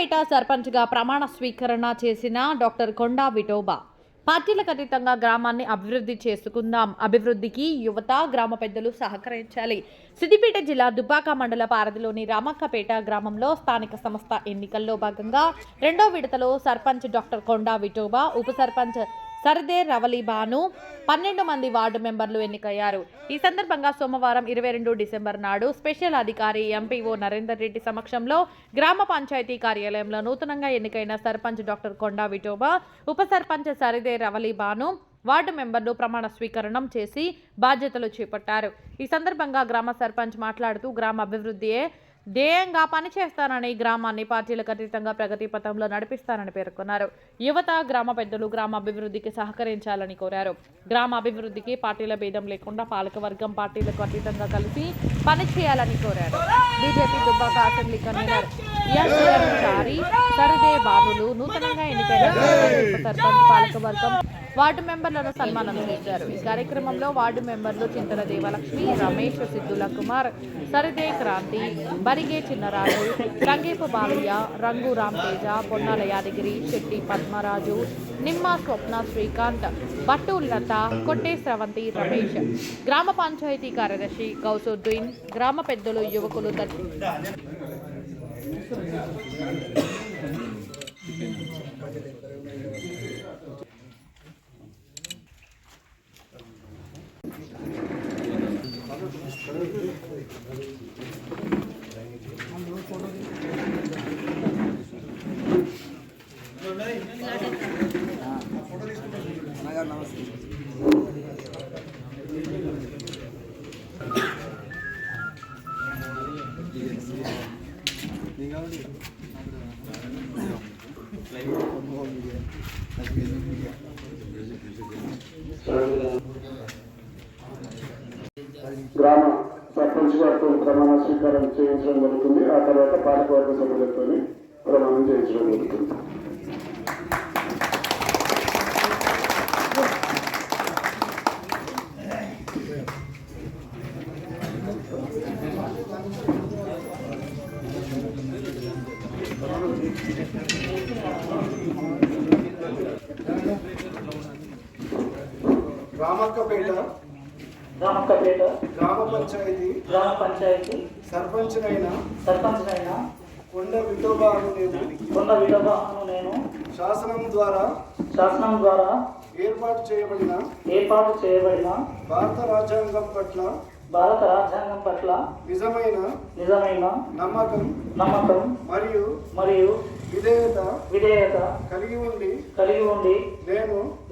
రామక్కపేట సర్పంచ్గా ప్రమాణ స్వీకరణ చేసిన డాక్టర్ కొండా విఠోబా. పార్టీలకు అతీతంగా గ్రామాన్ని అభివృద్ధి చేసుకుందాం, అభివృద్ధికి యువత, గ్రామ పెద్దలు సహకరించాలి. సిద్దిపేట జిల్లా దుబ్బాక మండల పరిధిలోని రామక్కపేట గ్రామంలో స్థానిక సంస్థ ఎన్నికల్లో భాగంగా రెండో విడతలో సర్పంచ్ డాక్టర్ కొండా విఠోబా, ఉప సర్పంచ్ సరిదే రవలి బాను, 12 మంది వార్డు మెంబర్లు ఎన్నికయ్యారు. ఈ సందర్భంగా సోమవారం 22 డిసెంబర్ నాడు స్పెషల్ అధికారి ఎంపీఓ నరేందర్ రెడ్డి సమక్షంలో గ్రామ పంచాయతీ కార్యాలయంలో నూతనంగా ఎన్నికైన సర్పంచ్ డాక్టర్ కొండా విఠోబా, ఉప సర్పంచ్ సరిదే రవలి బాను, వార్డు మెంబర్లు ప్రమాణ స్వీకరణం చేసి బాధ్యతలు చేపట్టారు. ఈ సందర్భంగా గ్రామ సర్పంచ్ మాట్లాడుతూ గ్రామ అభివృద్ధియే ధ్యేయంగా పనిచేస్తానని, గ్రామాన్ని పార్టీలకు అతీతంగా ప్రగతి పథంలో నడిపిస్తానని పేర్కొన్నారు. యువత, గ్రామ పెద్దలు గ్రామ అభివృద్ధికి సహకరించాలని కోరారు. గ్రామ అభివృద్ధికి పార్టీల భేదం లేకుండా పాలకవర్గం పార్టీలకు అతీతంగా కలిసి పనిచేయాలని కోరారు. బీజేపీ దుబ్బాక అసెంబ్లీ కన్వీనర్ చారి సరిదే బానులు నూతనంగా ఎన్నికైన సర్పంచ్, పాలకవర్గం, వార్డు మెంబర్లను సన్మానం చేశారు. ఈ కార్యక్రమంలో వార్డు మెంబర్లు చింతల దేవలక్ష్మి, రమేష్, సిద్ధుల కుమార్, సరిదే క్రాంతి, బరిగే చిన్నరాజు, రంగేపు బాలయ్య, రంగు రాంతేజ, పొన్నాల యాదగిరి, శెట్టి పద్మరాజు, నిమ్మ స్వప్న, శ్రీకాంత్, బట్టు లత, కొట్టే స్రవంతి, రమేష్, గ్రామ పంచాయతీ కార్యదర్శి గౌసుద్దీన్, గ్రామ పెద్దలు, యువకులు గ్రామ సర్పంచ్ గారితో ప్రమాణ స్వీకారం చేయించడం జరుగుతుంది. ఆ తర్వాత పాలకవర్గ సభ్యులతో ప్రమాణం చేయించడం జరుగుతుంది. రామక్కపేట గ్రామ పంచాయతీ సర్పంచ్నైనా కొండ విఠోబా అను నేను శాసనం ద్వారా ఏర్పాటు చేయబడిన భారత రాజ్యాంగం పట్ల నిజమైన నమ్మకం మరియు విధేయత కలిగి ఉండి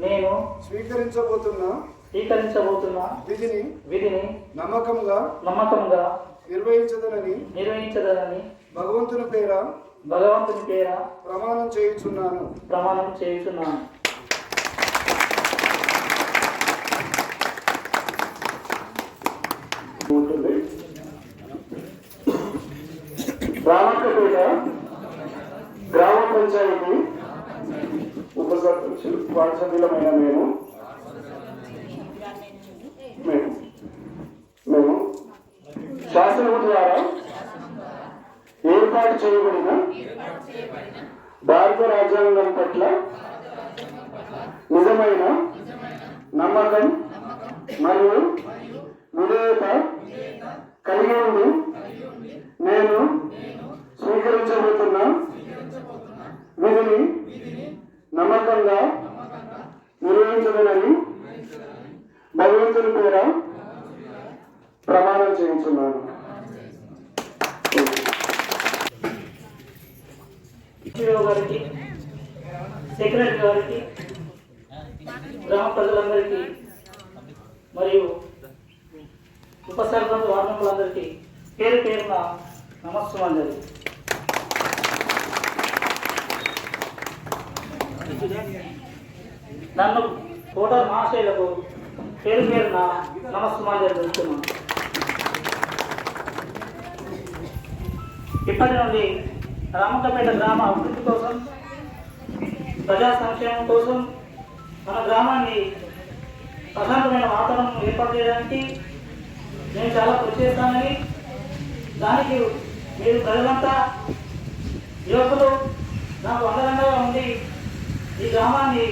నేను స్వీకరించబోతున్న విధిని నమ్మకంగా నిర్వహించదనని భగవంతుని పేర ప్రమాణం చేయుచున్నాను. రామక్కపేట గ్రామ పంచాయతీ ఉప సర్పంచ్ వార్డు సభ్యులమైన మేము శాసనం ద్వారా ఏర్పాటు చేయబడిన భారత రాజ్యాంగం పట్ల నిజమైన నమ్మకం మరియు విధేయత కలిగి ఉండి నేను స్వీకరించబోతున్న విధిని నమ్మకంగా నిర్వహించదనని భగవంతుని పేర ప్రమాణం చేయించున్నాను. గారికి, సెక్రటరీ గారికి, గ్రామ ప్రజలందరికీ మరియు ఉప సర్పంచ్ వార్డు మెంబర్లందరికీ పేరున నమస్కారం. నన్ను ఓటర్ మహాశయులకు పేరున నమస్కారం జరుగుతున్నాను. ఇప్పటి నుండి రామక్కపేట గ్రామ అభివృద్ధి కోసం, ప్రజా సంక్షేమం కోసం, మన గ్రామాన్ని ప్రశాంతమైన వాతావరణం ఏర్పాటు చేయడానికి నేను చాలా కృషి చేస్తానని, దానికి మీరు ప్రజలంతా యువకులు నాకు అండదండగా ఉండి ఈ గ్రామాన్ని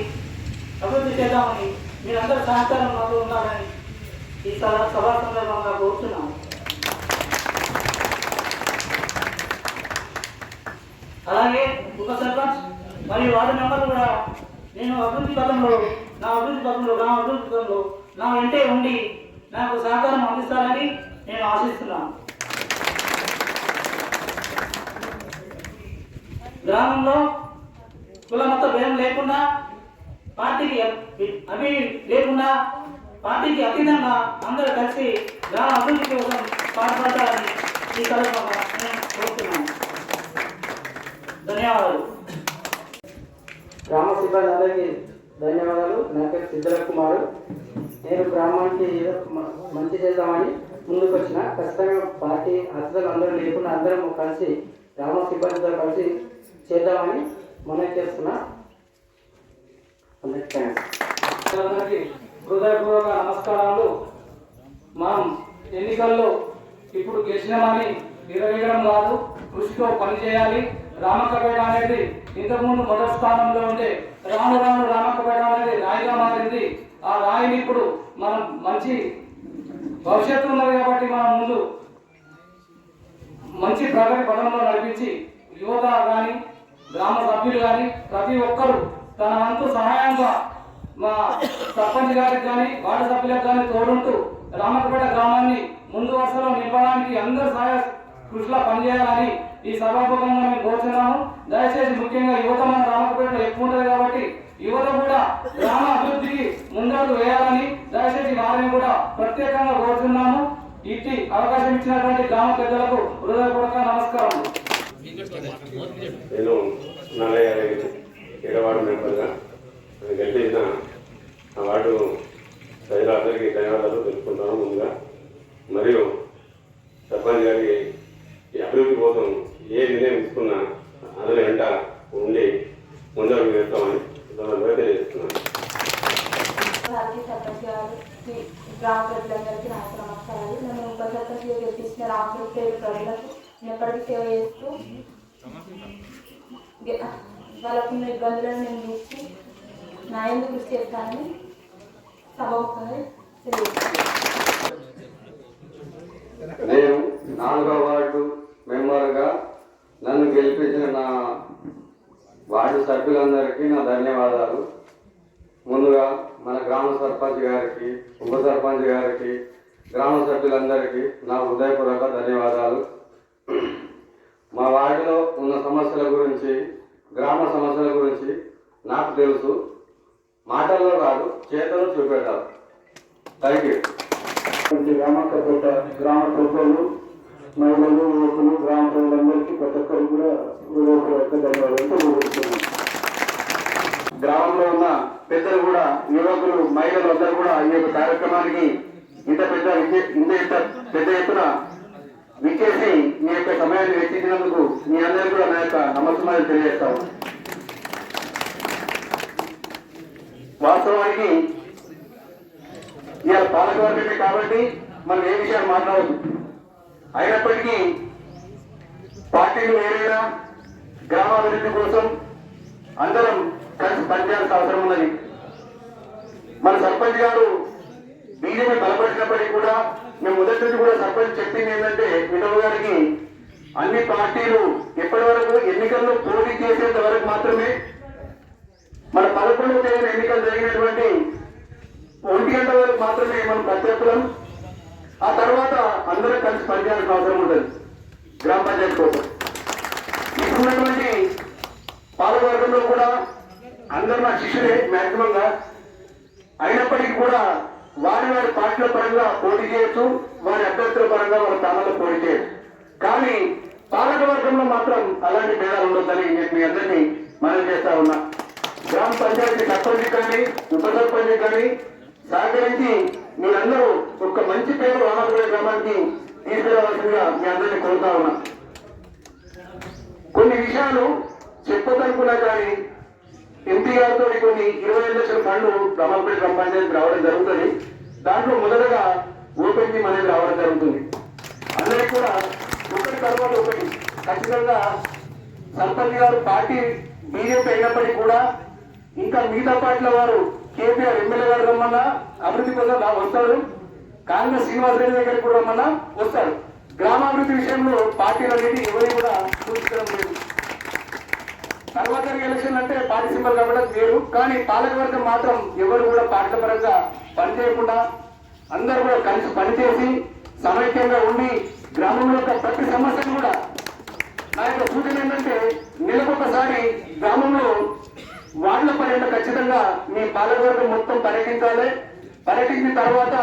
అభివృద్ధి చేద్దామని మీరందరూ సహకారం మాకు ఉండాలని ఈ సభా సందర్భంగా కోరుతున్నాను. అలాగే ఉప సర్పంచ్ మరియు వార్డు మెంబర్లు కూడా నేను గ్రామ అభివృద్ధి పథంలో నా వెంటే ఉండి నాకు సహకారం అందిస్తారని నేను ఆశిస్తున్నాను. గ్రామంలో కుల మత భేదం లేకుండా పార్టీకి లేకుండా పార్టీకి అతీతంగా అందరూ కలిసి గ్రామ అభివృద్ధి కోసం పాటుపడతారని ఈ సందర్భంగా నేను కోరుతున్నాను. ధన్యవాదాలు. గ్రామ సిబ్బంది అందరికీ ధన్యవాదాలు. నా పేరు సిద్ధల కుమారు. నేను గ్రామానికి ఏదో మంచి చేద్దామని ముందుకు వచ్చిన ఖచ్చితంగా పార్టీ అతిథులు అందరూ లేకుండా అందరం కలిసి గ్రామ సిబ్బందితో కలిసి చేద్దామని మనం చేస్తున్నా. అందరికీ థ్యాంక్స్. అందరికీ హృదయపూర్వక నమస్కారాలు. మనం ఎన్నికల్లో ఇప్పుడు గెలిచినామని విరవేయడం కాదు, కృషితో పనిచేయాలి. రామక్కపేట అనేది ఇంతకుముందు మొదటి స్థానంలో ఉంటే రాను రాను రామక్కపేట అనేది రాయిగా మారింది. ఆ రాయిని ఇప్పుడు మనం మంచి భవిష్యత్తు ఉన్నది కాబట్టి మనం ముందు మంచి ప్రగతి పదంలో నడిపించి యువత కానీ గ్రామ సభ్యులు కానీ ప్రతి ఒక్కరూ తన వంతు సహాయంగా మా సర్పంచ్ గారికి కానీ వార్డు సభ్యులకు కానీ తోడుంటూ రామక్కపేట గ్రామాన్ని ముందు వరుసలో నింపడానికి అందరూ సహాయ కృషిలో పనిచేయాలని ఈ సభాముఖంగా మేము కోరుతున్నాము. దయచేసి ముఖ్యంగా యువత మన రామక్కపేటలో ఎక్కువ ఉంటుంది కాబట్టి యువత కూడా గ్రామ అభివృద్ధికి ముందడుగు వేయాలని దయచేసి వారిని కూడా ప్రత్యేకంగా కోరుతున్నాము. ఇట్టి అవకాశం ఇచ్చినటువంటి గ్రామ పెద్దలకు హృదయపూర్వక నమస్కారం. నేను నాగయ్య ఏడవాడు మెంబర్గా గెలిచిన ఆ వార్డు ప్రజలందరికీ ధన్యవాదాలు తెలుపుకుంటాను ముందుగా. మరియు సర్పంచ్ గారికి ఈ అభివృద్ధి కోసం ఏ నిర్ణయం తీసుకున్నా అందులో వెంట ఉండి ముందడుగు వేస్తామని తెలియజేస్తున్నాను. సర్పంచ్ గారికి గ్రామ ప్రజలందరికీ నాకు నమస్కారాలు. నన్ను ఉప సర్పంచ్గా గెలిపించిన రామపేట ప్రజలకు ఎప్పటికీ సేవ చేస్తూ వాళ్ళకున్న ఇబ్బందులను నేను చూసి నా ఎందుకు కృషి చేస్తానని సభముఖంగా తెలియజేస్తాను. నేను 4వ వార్డు మెంబర్గా నన్ను గెలిపించిన నా వార్డు సభ్యులందరికీ నా ధన్యవాదాలు. ముందుగా మన గ్రామ సర్పంచ్ గారికి, ఉప సర్పంచ్ గారికి, గ్రామ సభ్యులందరికీ నా హృదయపూర్వక ధన్యవాదాలు. మా వార్డులో ఉన్న సమస్యల గురించి, గ్రామ సమస్యల గురించి నాకు తెలుసు. మాటల్లో కాదు, చేతలు చూపెట్టాలి. Thank you. రామక్కపేట గ్రామ ప్రజలు, మహిళలు, యువకులు, గ్రామ ప్రజలందరికీ ప్రతి ఒక్కరికి కూడా హృదయపూర్వక ధన్యవాదాలు తెలియజేస్తున్నాను. గ్రామంలో ఉన్న పెద్దలు కూడా, యువకులు, మహిళలు అందరూ కూడా ఈ యొక్క కార్యక్రమానికి ఇంత పెద్ద ఎత్తున విచ్చేసి మీ యొక్క సమయాన్ని వెచ్చించినందుకు మీ అందరికీ కూడా నా యొక్క నమస్కారాలు తెలియజేస్తాము. వాస్తవానికి ఇవాళ పాలకవర్గమే కాబట్టి మనం ఏ విషయాలు మాట్లాడదు. అయినప్పటికీ పార్టీలు వేరేగా గ్రామాభివృద్ధి కోసం అందరం కలిసి పనిచేయాల్సిన అవసరం ఉన్నది. మన సర్పంచ్ గారు బీజేపీ బలపరిచినప్పటికీ కూడా మేము మొదటి నుంచి కూడా సర్పంచ్ చెప్పింది ఏంటంటే వినోద్ గారికి అన్ని పార్టీలు ఎప్పటి వరకు ఎన్నికల్లో పోటీ చేసేంత వరకు మాత్రమే మన 11వ తేదీన ఎన్నికలు జరిగినటువంటి 1 గంట వరకు మాత్రమే మనం ప్రత్యర్థులం. ఆ తర్వాత అందరం కలిసి పనిచేయాల్సిన అవసరం ఉంటుంది గ్రామ పంచాయతీ కోసం. ఇప్పుడున్నటువంటి పాలకవర్గంలో కూడా అందరూ నా శిష్యులే మ్యాక్సిమంగా. అయినప్పటికీ కూడా వారి పార్టీల పరంగా పోటీ చేయొచ్చు, వారి అభ్యర్థుల పరంగా వారి స్థానాల్లో పోటీ చేయొచ్చు. కానీ పాలకవర్గంలో మాత్రం అలాంటి భేదాలు ఉండొద్దని నేను మీ అందరినీ మనం చేస్తా ఉన్నా. గ్రామ పంచాయతీ సర్పంచ్ కానీ, ఉప సర్పంచ్ కానీ సహకరించి మీరందరూ ఒక మంచి పేరు రామపేట గ్రామానికి తీసుకురావాల్సిందిగా మీ అందరినీ కోరుతా ఉన్నా. కొన్ని విషయాలు చెప్పదనుకున్నా కానీ ఎంపీ గారితో కొన్ని 25 లక్షల ఫండ్లు రామపేట గ్రామ పంచాయతీకి రావడం జరుగుతుంది. దాంట్లో మొదటగా ఓపెన్ జిమ్ అనేది రావడం జరుగుతుంది. అందరికీ కూడా ఒకటి తర్వాత ఒకటి ఖచ్చితంగా సర్పంచ్ గారు పార్టీ బీజేపీ అయినప్పటికీ కూడా ఇంకా మిగతా పార్టీల వారు కేపీఆర్ ఎమ్మెల్యే గారు రమ్మన్నా అభివృద్ధి కోసం వస్తాడు, కాంగ్రెస్ శ్రీనివాసరెడ్డి దగ్గరికి కూడా రమ్మన్నా వస్తాడు. గ్రామాభివృద్ధి విషయంలో పార్టీలన్నిటి ఎవరి కూడా చూపించడం లేదు. తర్వాత ఎలక్షన్ అంటే పార్టీ సింబల్ కాబట్టి వేరు, కానీ పాలకవర్గం మాత్రం ఎవరు కూడా పార్టీల పరంగా పనిచేయకుండా అందరూ కూడా కలిసి పనిచేసి సమైక్యంగా ఉండి గ్రామంలో యొక్క ప్రతి సమస్యను కూడా నా యొక్క సూచన ఏంటంటే నెలకొకసారి గ్రామంలో వార్డుల పర్యటన ఖచ్చితంగా మీ పాలకవర్గం మొత్తం పర్యటించాలి. పర్యటించిన తర్వాత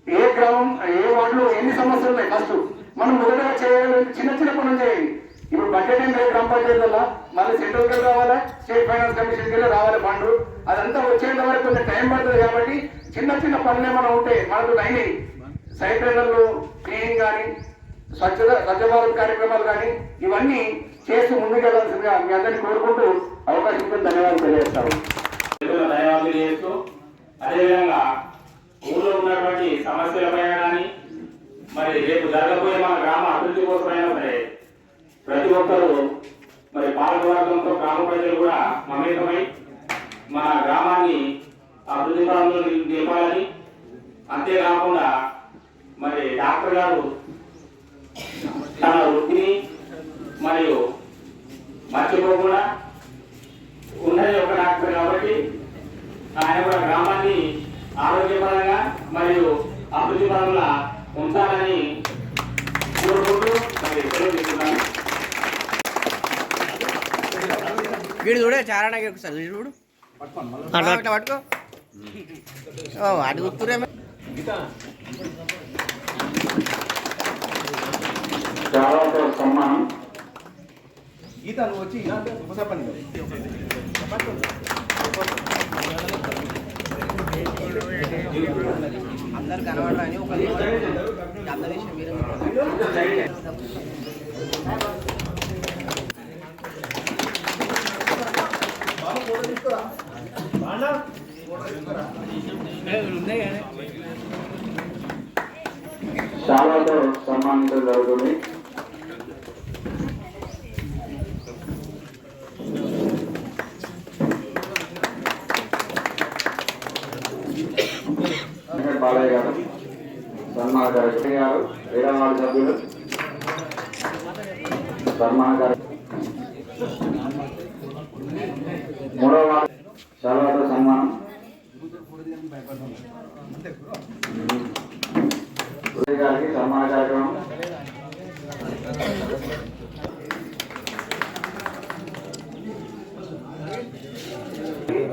ఏ గ్రామం ఏ వార్డులో ఎన్ని సమస్యలు ఉన్నాయి ఫస్ట్ మనం మొదటగా చేయాలి. చిన్న చిన్న పనులు చేయండి. ఇప్పుడు బడ్జెట్ ఏం లేదు గ్రామ పంచాయతీ వల్ల, మళ్ళీ సెంట్రల్ కి రావాలా, స్టేట్ ఫైనాన్స్ కమిషన్ కి రావాలి ఫండ్, అదంతా వచ్చేంత వరకు కొంచెం టైం పడుతుంది. కాబట్టి చిన్న చిన్న పనులు ఏమైనా ఉంటే మనకు డైలీ సైడ్ రైడర్లు క్లీనింగ్ కానీ స్వచ్ఛ భారత్ కార్యక్రమాలు కానీ ఇవన్నీ చేస్తూ ముందుకెళ్లాల్సిందిగా మీ అందరినీ కోరుకుంటూ అవకాశం ఇచ్చిన ధన్యవాదాలు తెలియజేస్తాను. ధన్యవాదాలు చేస్తూ అదేవిధంగా ఊళ్ళో ఉన్నటువంటి సమస్యలపైన కానీ మరి రేపు జరగబోయే మన గ్రామ అభివృద్ధి కోసమైనా సరే ప్రతి ఒక్కరూ మరి పాలకవర్గంతో గ్రామ ప్రజలు కూడా మమేకమై మన గ్రామాన్ని అభివృద్ధి పరంలో నిలపాలని, అంతేకాకుండా మరి డాక్టర్ గారు తన వృత్తిని మరియు మర్చిపోకుండా ఉన్నది ఒక డాక్టర్ కాబట్టి ఆయన కూడా గ్రామాన్ని ఆరోగ్యపరంగా మరియు అభివృద్ధి పరంగా ఉంచాలని కోరుకుంటూ మరి సెలవు తీసుకున్నాను. వీడు చూడే చారానికి ఒకసారి వీడు చూడు ఇట్లా పట్టుకో అటు గుర్తురేమో చాలా సన్మానం గీత నువ్వు వచ్చి ఉపసంపండి అందరు కనబడాలని ఒక అందదేశం మీరు చాలాతో సన్మానించడం జరుగుతుంది. బాలయ్య గారు సన్మాన గారు గారు 7వ వార్డు సభ్యులు సన్మాన గారు 3వ వార్డు చాలాతో సన్మానం గారికి సన్మాన కార్యక్రమం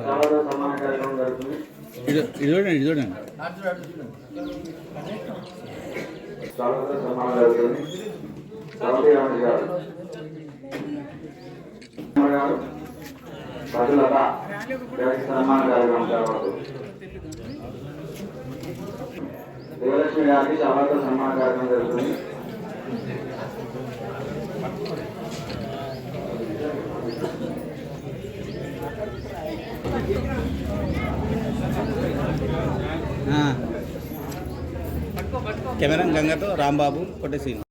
చాలాతో సన్మాన కార్యక్రమం జరుగుతుంది. చాలాతో సన్మానం జరుగుతుంది. సవతి రమేష్ గారు గారు ప్రజలత గారికి సన్మాన కార్యక్రమం జరగబడుతుంది. దేవలక్ష్మి గారికి చాలాతో సన్మాన కార్యక్రమం జరుగుతుంది. కెమెరా గంగతో రాంబాబు కొట్టేసి